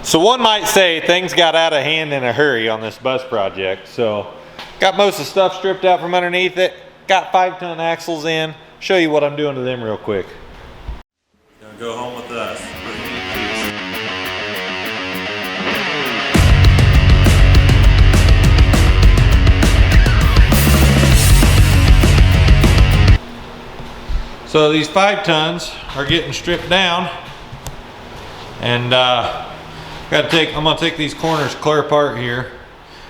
So one might say things got out of hand in a hurry on this bus project. So got most of the stuff stripped out from underneath it, got 5-ton axles in. Show you what I'm doing to them real quick. Gonna go home with us. So these 5 tons are getting stripped down, and I'm gonna take these corners clear apart here.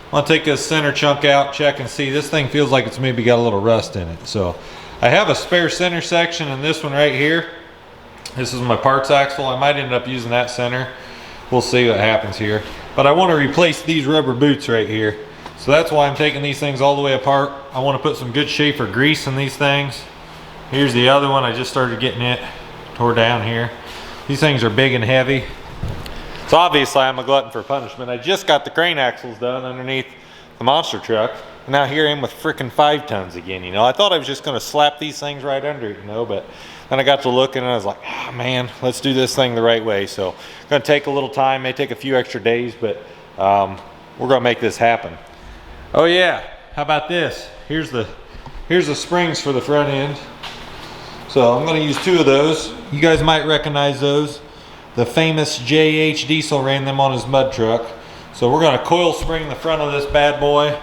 I'm gonna take this center chunk out, check and see. This thing feels like it's maybe got a little rust in it. So I have a spare center section in this one right here. This is my parts axle. I might end up using that center. We'll see what happens here. But I want to replace these rubber boots right here. So that's why I'm taking these things all the way apart. I want to put some good Schaeffer grease in these things. Here's the other one. I just started getting it tore down here. These things are big and heavy. So obviously I'm a glutton for punishment. I just got the crane axles done underneath the monster truck. And now here I am with freaking 5 tons again, you know. I thought I was just gonna slap these things right under it, you know, but then I got to looking and I was like, oh man, let's do this thing the right way. So gonna take a little time, may take a few extra days, but we're gonna make this happen. Oh yeah, how about this? Here's the springs for the front end. So I'm gonna use 2 of those. You guys might recognize those. The famous JH Diesel ran them on his mud truck. So we're gonna coil spring the front of this bad boy.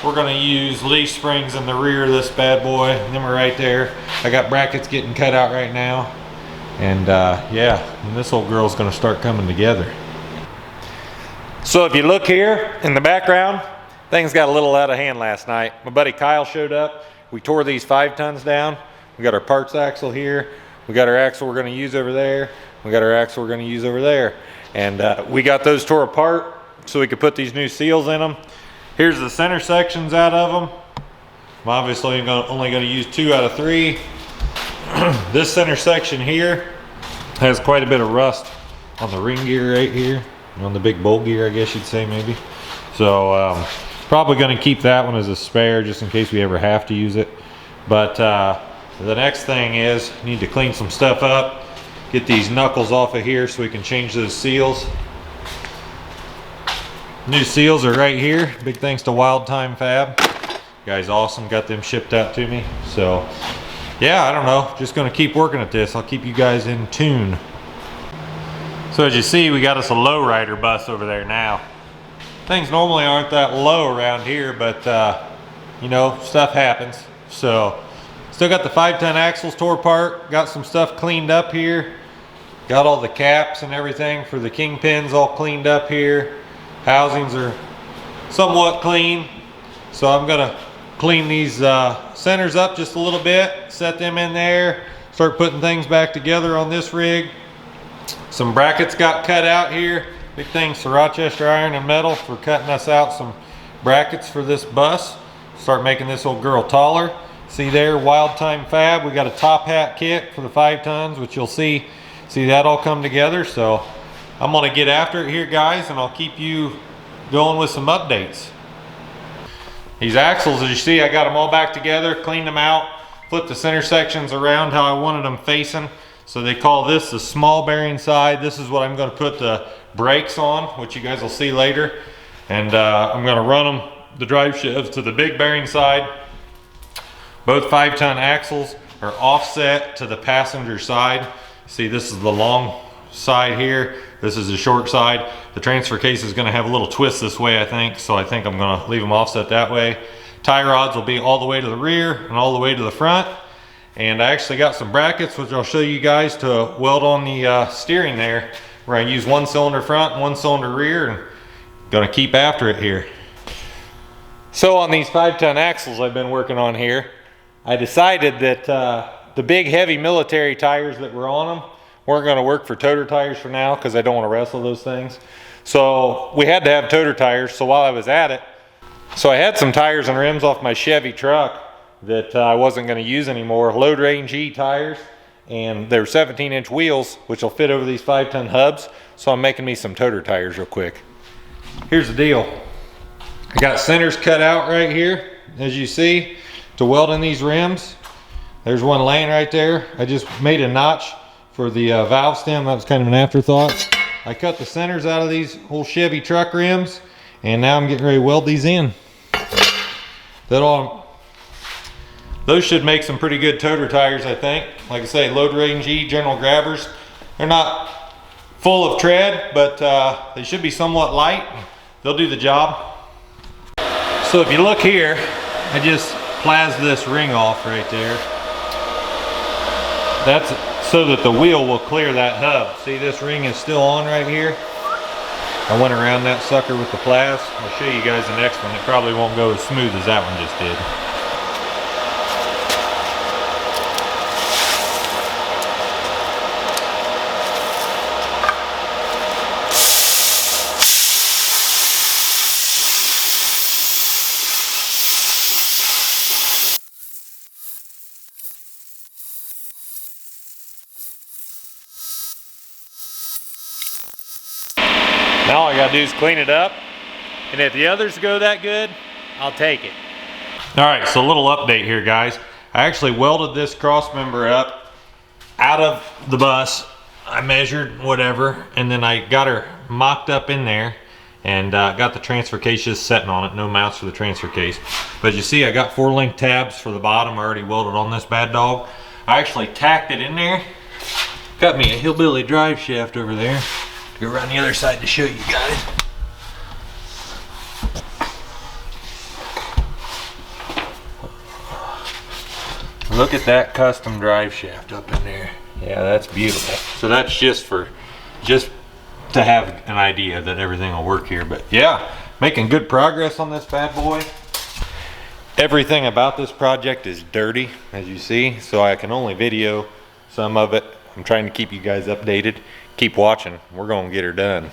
We're gonna use leaf springs in the rear of this bad boy. And then we're right there. I got brackets getting cut out right now. And yeah, and this whole girl's gonna start coming together. So if you look here in the background, things got a little out of hand last night. My buddy Kyle showed up. We tore these 5 tons down. We got our parts axle here. We got our axle we're gonna use over there. We got our axle we're gonna use over there. And we got those tore apart so we could put these new seals in them. Here's the center sections out of them. I'm obviously only gonna use 2 out of 3. This center section here has quite a bit of rust on the ring gear right here, on the big bolt gear, I guess you'd say maybe. So probably gonna keep that one as a spare just in case we ever have to use it. But the next thing is, need to clean some stuff up, get these knuckles off of here so we can change those seals. New seals are right here. Big thanks to Wild Time Fab. Guys, awesome, got them shipped out to me. So yeah, I don't know, just gonna keep working at this. I'll keep you guys in tune. So as you see, we got us a lowrider bus over there now. Things normally aren't that low around here, but you know, stuff happens. So still got the 5-ton axles tore apart, got some stuff cleaned up here, got all the caps and everything for the kingpins all cleaned up here. Housings are somewhat clean, so I'm gonna clean these centers up just a little bit, set them in there, start putting things back together on this rig. Some brackets got cut out here. Big thanks to Rochester Iron and Metal for cutting us out some brackets for this bus. Start making this old girl taller. See there, Wild Time Fab. We got a top hat kit for the 5 tons, which you'll see that all come together. So I'm gonna get after it here, guys, and I'll keep you going with some updates. These axles, as you see, I got them all back together, cleaned them out, flipped the center sections around how I wanted them facing. So they call this the small bearing side. This is what I'm gonna put the brakes on, which you guys will see later. And I'm gonna run them, the drive shafts, to the big bearing side. Both 5-ton axles are offset to the passenger side. See, this is the long side here. This is the short side. The transfer case is gonna have a little twist this way, I think. So I think I'm gonna leave them offset that way. Tie rods will be all the way to the rear and all the way to the front. And I actually got some brackets, which I'll show you guys, to weld on the steering there. We're gonna use 1 cylinder front and 1 cylinder rear, and gonna keep after it here. So on these 5-ton axles I've been working on here, I decided that the big heavy military tires that were on them weren't going to work for toter tires for now, because I don't want to wrestle those things. So we had to have toter tires. So while I was at it, so I had some tires and rims off my Chevy truck that I wasn't going to use anymore. Load Range E tires, and they're 17-inch wheels, which will fit over these 5-ton hubs. So I'm making me some toter tires real quick. Here's the deal. I got centers cut out right here, as you see, to weld in these rims. There's one laying right there. I just made a notch for the valve stem. That was kind of an afterthought. I cut the centers out of these whole Chevy truck rims, and now I'm getting ready to weld these in. Those should make some pretty good toter tires, I think. Like I say, Load Range E General Grabbers. They're not full of tread, but they should be somewhat light. They'll do the job. So if you look here, I just plased this ring off right there. That's so that the wheel will clear that hub. See, this ring is still on right here. I went around that sucker with the plas. I'll show you guys the next one. It probably won't go as smooth as that one just did. Now all I gotta do is clean it up, and if the others go that good, I'll take it. All right, so a little update here, guys. I actually welded this cross member up out of the bus. I measured whatever, and then I got her mocked up in there, and got the transfer case just setting on it. No mounts for the transfer case. But you see, I got 4-link tabs for the bottom already welded on this bad dog. I actually tacked it in there. Got me a hillbilly drive shaft over there. Go around the other side to show you guys. Look at that custom drive shaft up in there. Yeah, that's beautiful. So that's just to have an idea that everything will work here. But yeah, making good progress on this bad boy. Everything about this project is dirty, as you see, so I can only video some of it. I'm trying to keep you guys updated. Keep watching. We're gonna get her done.